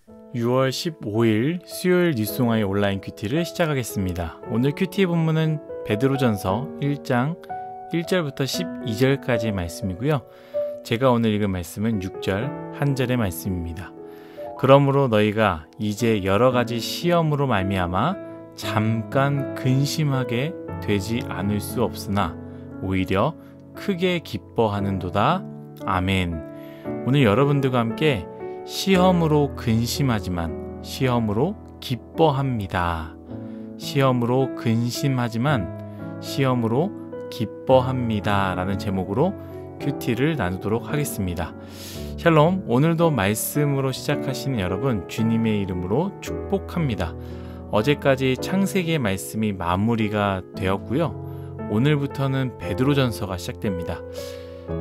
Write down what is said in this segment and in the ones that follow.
6월 15일 수요일 뉴스송아의 온라인 큐티를 시작하겠습니다. 오늘 큐티의 본문은 베드로전서 1장 1절부터 12절까지의 말씀이고요. 제가 오늘 읽은 말씀은 6절 한 절의 말씀입니다. 그러므로 너희가 이제 여러 가지 시험으로 말미암아 잠깐 근심하게 되지 않을 수 없으나 오히려 크게 기뻐하는도다. 아멘. 오늘 여러분들과 함께 시험으로 근심하지만 시험으로 기뻐합니다. 시험으로 근심하지만 시험으로 기뻐합니다. 라는 제목으로 큐티를 나누도록 하겠습니다. 샬롬, 오늘도 말씀으로 시작하시는 여러분 주님의 이름으로 축복합니다. 어제까지 창세기의 말씀이 마무리가 되었고요. 오늘부터는 베드로전서가 시작됩니다.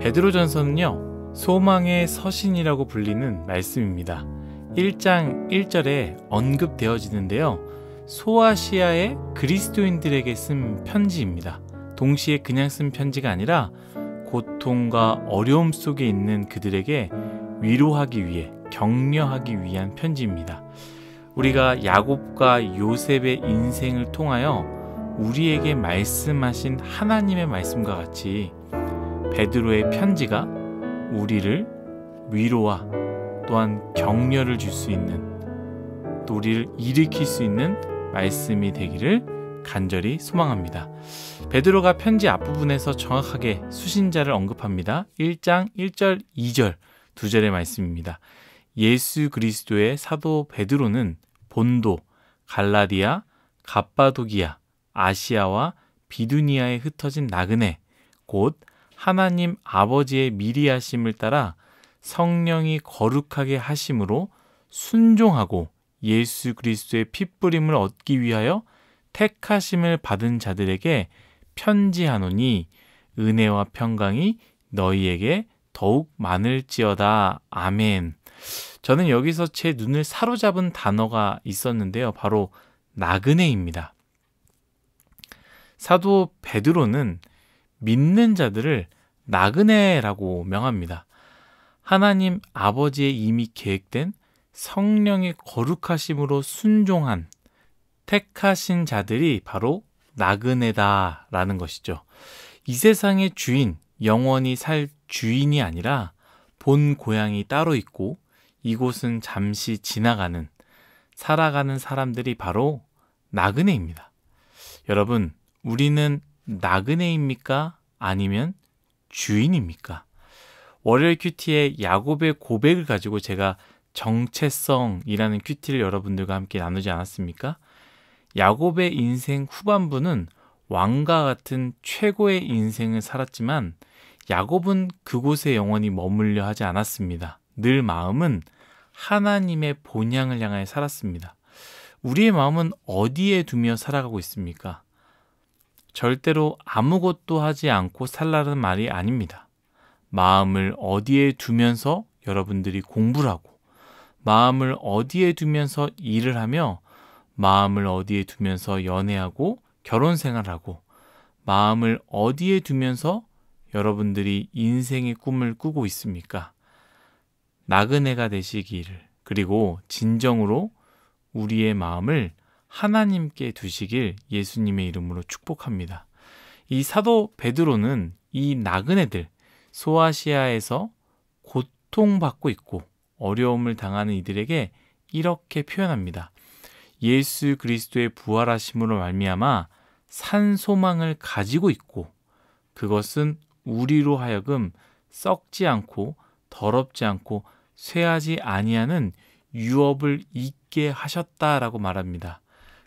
베드로전서는요, 소망의 서신이라고 불리는 말씀입니다. 1장 1절에 언급되어지는데요. 소아시아의 그리스도인들에게 쓴 편지입니다. 동시에 그냥 쓴 편지가 아니라 고통과 어려움 속에 있는 그들에게 위로하기 위해, 격려하기 위한 편지입니다. 우리가 야곱과 요셉의 인생을 통하여 우리에게 말씀하신 하나님의 말씀과 같이 베드로의 편지가 우리를 위로와 또한 격려를 줄 수 있는, 또 우리를 일으킬 수 있는 말씀이 되기를 간절히 소망합니다. 베드로가 편지 앞부분에서 정확하게 수신자를 언급합니다. 1장 1절 2절 두 절의 말씀입니다. 예수 그리스도의 사도 베드로는 본도, 갈라디아, 갑바도기아, 아시아와 비두니아에 흩어진 나그네, 곧 하나님 아버지의 미리 하심을 따라 성령이 거룩하게 하심으로 순종하고 예수 그리스도의 핏부림을 얻기 위하여 택하심을 받은 자들에게 편지하노니 은혜와 평강이 너희에게 더욱 많을지어다. 아멘. 저는 여기서 제 눈을 사로잡은 단어가 있었는데요. 바로 나그네입니다. 사도 베드로는 믿는 자들을 나그네라고 명합니다. 하나님 아버지의 이미 계획된 성령의 거룩하심으로 순종한 택하신 자들이 바로 나그네다라는 것이죠. 이 세상의 주인, 영원히 살 주인이 아니라 본 고향이 따로 있고 이곳은 잠시 지나가는, 살아가는 사람들이 바로 나그네입니다. 여러분, 우리는 나그네입니까? 아니면 주인입니까? 월요일 큐티의 야곱의 고백을 가지고 제가 정체성이라는 큐티를 여러분들과 함께 나누지 않았습니까? 야곱의 인생 후반부는 왕과 같은 최고의 인생을 살았지만 야곱은 그곳에 영원히 머물려 하지 않았습니다. 늘 마음은 하나님의 본향을 향하여 살았습니다. 우리의 마음은 어디에 두며 살아가고 있습니까? 절대로 아무것도 하지 않고 살라는 말이 아닙니다. 마음을 어디에 두면서 여러분들이 공부를 하고, 마음을 어디에 두면서 일을 하며, 마음을 어디에 두면서 연애하고 결혼 생활하고, 마음을 어디에 두면서 여러분들이 인생의 꿈을 꾸고 있습니까? 나그네가 되시기를, 그리고 진정으로 우리의 마음을 하나님께 두시길 예수님의 이름으로 축복합니다. 이 사도 베드로는 이 나그네들, 소아시아에서 고통받고 있고 어려움을 당하는 이들에게 이렇게 표현합니다. 예수 그리스도의 부활하심으로 말미암아 산 소망을 가지고 있고 그것은 우리로 하여금 썩지 않고 더럽지 않고 쇠하지 아니하는 유업을 잊게 하셨다라고 말합니다.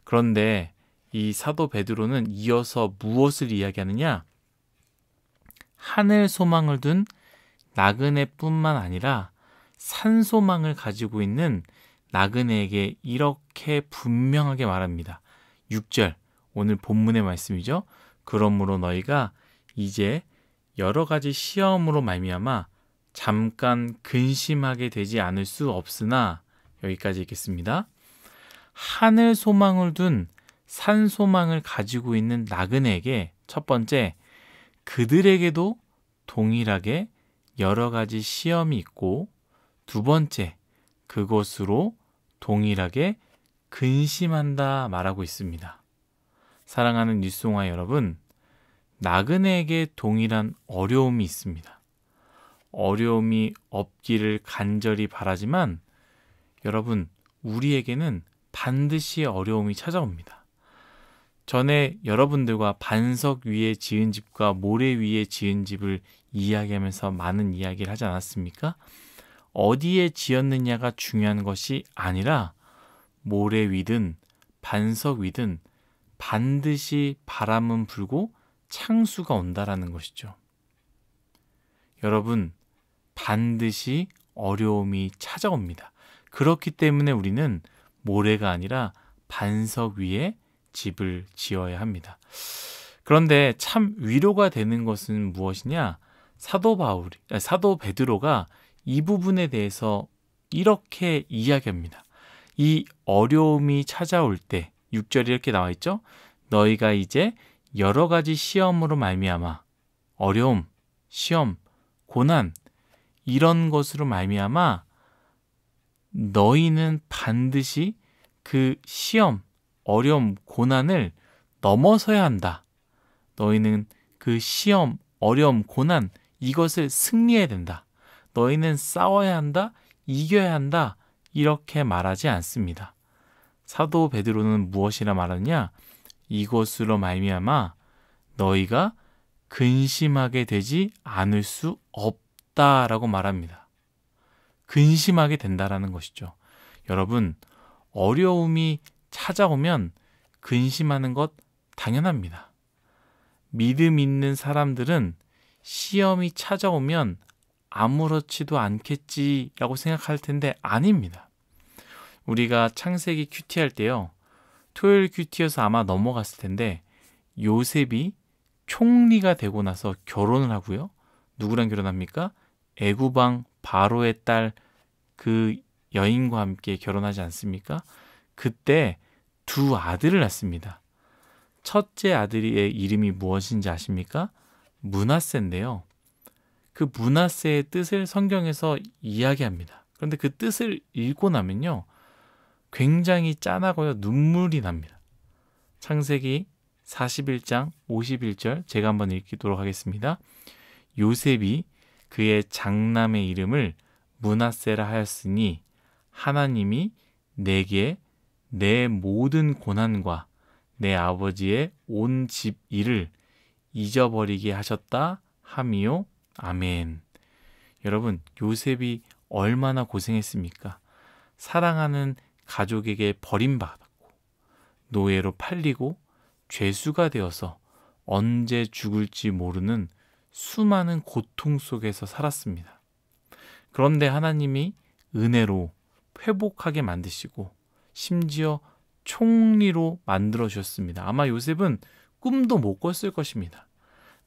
그런데 이 사도 베드로는 이어서 무엇을 이야기하느냐? 하늘 소망을 둔 나그네뿐만 아니라 산 소망을 가지고 있는 나그네에게 이렇게 분명하게 말합니다. 6절, 오늘 본문의 말씀이죠. 그러므로 너희가 이제 여러 가지 시험으로 말미암아 잠깐 근심하게 되지 않을 수 없으나, 여기까지 읽겠습니다. 하늘 소망을 둔 산 소망을 가지고 있는 나그네에게 첫 번째, 그들에게도 동일하게 여러 가지 시험이 있고, 두 번째, 그것으로 동일하게 근심한다 말하고 있습니다. 사랑하는 뉴스공화 여러분, 나그네에게 동일한 어려움이 있습니다. 어려움이 없기를 간절히 바라지만 여러분, 우리에게는 반드시 어려움이 찾아옵니다. 전에 여러분들과 반석 위에 지은 집과 모래 위에 지은 집을 이야기하면서 많은 이야기를 하지 않았습니까? 어디에 지었느냐가 중요한 것이 아니라 모래 위든 반석 위든 반드시 바람은 불고 창수가 온다라는 것이죠. 여러분, 반드시 어려움이 찾아옵니다. 그렇기 때문에 우리는 모래가 아니라 반석 위에 집을 지어야 합니다. 그런데 참 위로가 되는 것은 무엇이냐? 사도 베드로가 이 부분에 대해서 이렇게 이야기합니다. 이 어려움이 찾아올 때 6절에 이렇게 나와 있죠. 너희가 이제 여러 가지 시험으로 말미암아 어려움, 시험, 고난 이런 것으로 말미암아 너희는 반드시 그 시험, 어려움, 고난을 넘어서야 한다. 너희는 그 시험, 어려움, 고난 이것을 승리해야 된다. 너희는 싸워야 한다. 이겨야 한다. 이렇게 말하지 않습니다. 사도 베드로는 무엇이라 말하느냐? 이것으로 말미암아 너희가 근심하게 되지 않을 수 없다라고 말합니다. 근심하게 된다라는 것이죠. 여러분, 어려움이 찾아오면 근심하는 것 당연합니다. 믿음 있는 사람들은 시험이 찾아오면 아무렇지도 않겠지라고 생각할 텐데 아닙니다. 우리가 창세기 큐티 할 때요. 토요일 큐티여서 아마 넘어갔을 텐데 요셉이 총리가 되고 나서 결혼을 하고요. 누구랑 결혼합니까? 애굽왕 바로의 딸 그 여인과 함께 결혼하지 않습니까? 그때 두 아들을 낳습니다. 첫째 아들의 이름이 무엇인지 아십니까? 므낫세인데요. 그 므낫세의 뜻을 성경에서 이야기합니다. 그런데 그 뜻을 읽고 나면요. 굉장히 짠하고요. 눈물이 납니다. 창세기 41장 51절 제가 한번 읽도록 하겠습니다. 요셉이 그의 장남의 이름을 므낫세라 하였으니 하나님이 내게 내 모든 고난과 내 아버지의 온 집 일을 잊어버리게 하셨다 하미요. 아멘. 여러분, 요셉이 얼마나 고생했습니까? 사랑하는 가족에게 버림받았고 노예로 팔리고 죄수가 되어서 언제 죽을지 모르는 수많은 고통 속에서 살았습니다. 그런데 하나님이 은혜로 회복하게 만드시고 심지어 총리로 만들어 주셨습니다. 아마 요셉은 꿈도 못 꿨을 것입니다.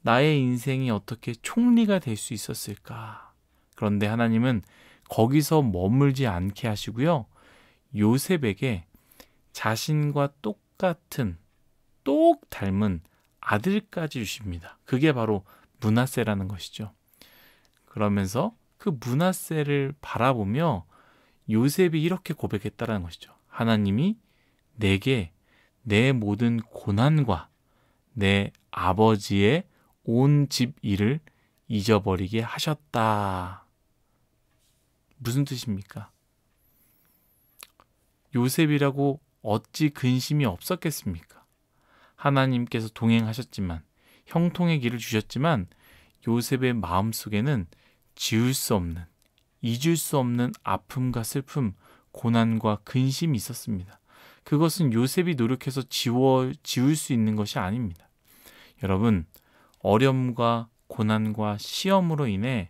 나의 인생이 어떻게 총리가 될 수 있었을까? 그런데 하나님은 거기서 머물지 않게 하시고요. 요셉에게 자신과 똑같은 똑 닮은 아들까지 주십니다. 그게 바로 므낫세라는 것이죠. 그러면서 그 므낫세를 바라보며 요셉이 이렇게 고백했다는 것이죠. 하나님이 내게 내 모든 고난과 내 아버지의 온 집 일을 잊어버리게 하셨다. 무슨 뜻입니까? 요셉이라고 어찌 근심이 없었겠습니까? 하나님께서 동행하셨지만 형통의 길을 주셨지만 요셉의 마음속에는 지울 수 없는, 잊을 수 없는 아픔과 슬픔, 고난과 근심이 있었습니다. 그것은 요셉이 노력해서 지울 수 있는 것이 아닙니다. 여러분, 어려움과 고난과 시험으로 인해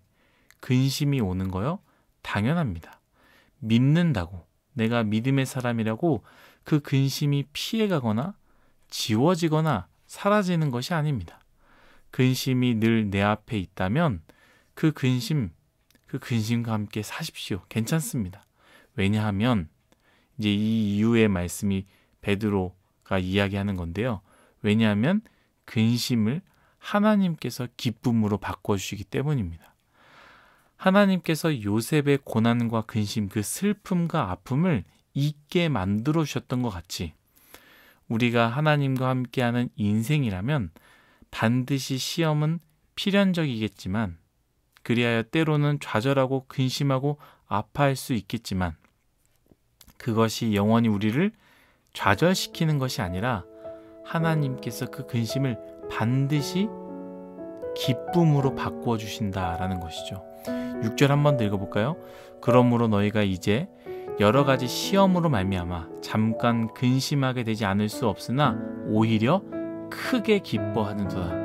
근심이 오는 거요? 당연합니다. 믿는다고, 내가 믿음의 사람이라고 그 근심이 피해가거나 지워지거나 사라지는 것이 아닙니다. 근심이 늘 내 앞에 있다면 그 근심과 함께 사십시오. 괜찮습니다. 왜냐하면 이제 이 이후의 말씀이 베드로가 이야기하는 건데요. 왜냐하면 근심을 하나님께서 기쁨으로 바꿔주시기 때문입니다. 하나님께서 요셉의 고난과 근심, 그 슬픔과 아픔을 있게 만들어 주셨던 것 같이 우리가 하나님과 함께하는 인생이라면 반드시 시험은 필연적이겠지만 그리하여 때로는 좌절하고 근심하고 아파할 수 있겠지만 그것이 영원히 우리를 좌절시키는 것이 아니라 하나님께서 그 근심을 반드시 기쁨으로 바꾸어 주신다라는 것이죠. 6절 한번 더 읽어볼까요? 그러므로 너희가 이제 여러 가지 시험으로 말미암아 잠깐 근심하게 되지 않을 수 없으나 오히려 크게 기뻐하는도다.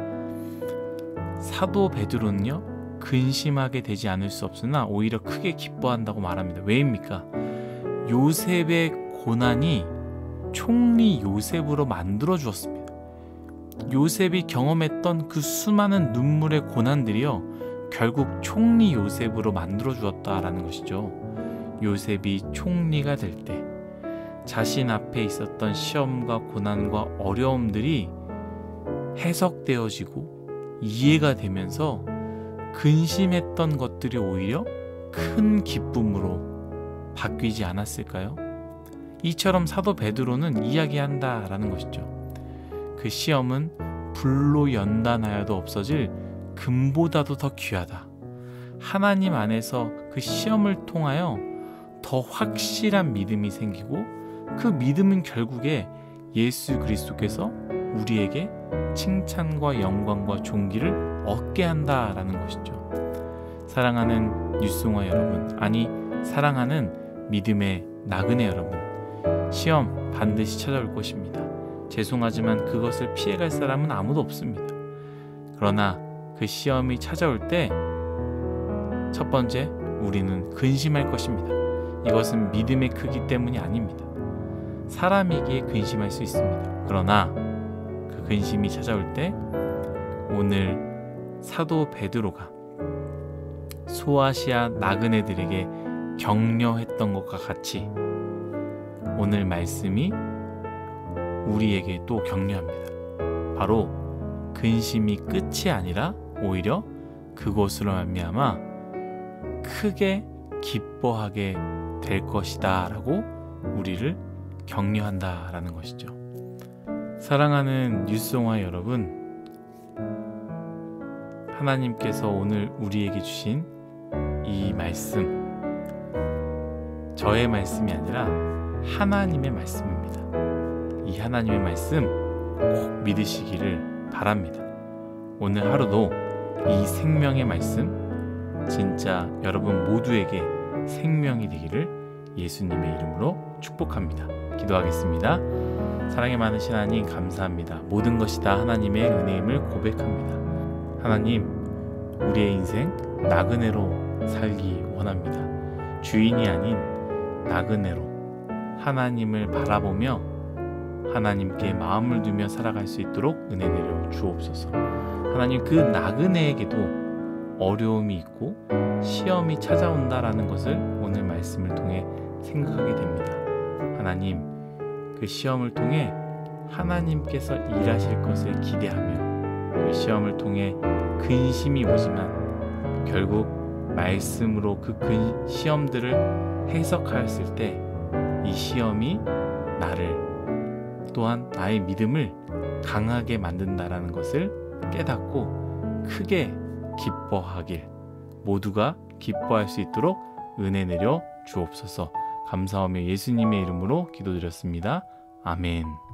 사도 베드로는요, 근심하게 되지 않을 수 없으나 오히려 크게 기뻐한다고 말합니다. 왜입니까? 요셉의 고난이 총리 요셉으로 만들어 주었습니다. 요셉이 경험했던 그 수많은 눈물의 고난들이요, 결국 총리 요셉으로 만들어 주었다라는 것이죠. 요셉이 총리가 될 때 자신 앞에 있었던 시험과 고난과 어려움들이 해석되어지고 이해가 되면서 근심했던 것들이 오히려 큰 기쁨으로 바뀌지 않았을까요? 이처럼 사도 베드로는 이야기한다라는 것이죠. 그 시험은 불로 연단하여도 없어질 금보다도 더 귀하다. 하나님 안에서 그 시험을 통하여 더 확실한 믿음이 생기고 그 믿음은 결국에 예수 그리스도께서 우리에게 칭찬과 영광과 존귀를 얻게 한다라는 것이죠. 사랑하는 뉴스송화 여러분, 아니 사랑하는 믿음의 나그네 여러분, 시험 반드시 찾아올 것입니다. 죄송하지만 그것을 피해갈 사람은 아무도 없습니다. 그러나 그 시험이 찾아올 때 첫 번째, 우리는 근심할 것입니다. 이것은 믿음의 크기 때문이 아닙니다. 사람이기에 근심할 수 있습니다. 그러나 그 근심이 찾아올 때 오늘 사도 베드로가 소아시아 나그네들에게 격려했던 것과 같이 오늘 말씀이 우리에게 또 격려합니다. 바로 근심이 끝이 아니라 오히려 그것으로 말미암아 크게 기뻐하게 될 것이다 라고 우리를 격려한다라는 것이죠. 사랑하는 뉴스송화 여러분, 하나님께서 오늘 우리에게 주신 이 말씀, 저의 말씀이 아니라 하나님의 말씀입니다. 이 하나님의 말씀 꼭 믿으시기를 바랍니다. 오늘 하루도 이 생명의 말씀 진짜 여러분 모두에게 생명이 되기를 예수님의 이름으로 축복합니다. 기도하겠습니다. 사랑이 많으신 하나님 감사합니다. 모든 것이 다 하나님의 은혜임을 고백합니다. 하나님, 우리의 인생 나그네로 살기 원합니다. 주인이 아닌 나그네로 하나님을 바라보며 하나님께 마음을 두며 살아갈 수 있도록 은혜 내려 주옵소서. 하나님, 그 나그네에게도 어려움이 있고 시험이 찾아온다라는 것을 오늘 말씀을 통해 생각하게 됩니다. 하나님, 그 시험을 통해 하나님께서 일하실 것을 기대하며 그 시험을 통해 근심이 오지만 결국 말씀으로 그 시험들을 해석하였을 때 이 시험이 나를 또한 나의 믿음을 강하게 만든다라는 것을 깨닫고 크게 기뻐하길, 모두가 기뻐할 수 있도록 은혜 내려 주옵소서. 감사하며 예수님의 이름으로 기도드렸습니다. 아멘.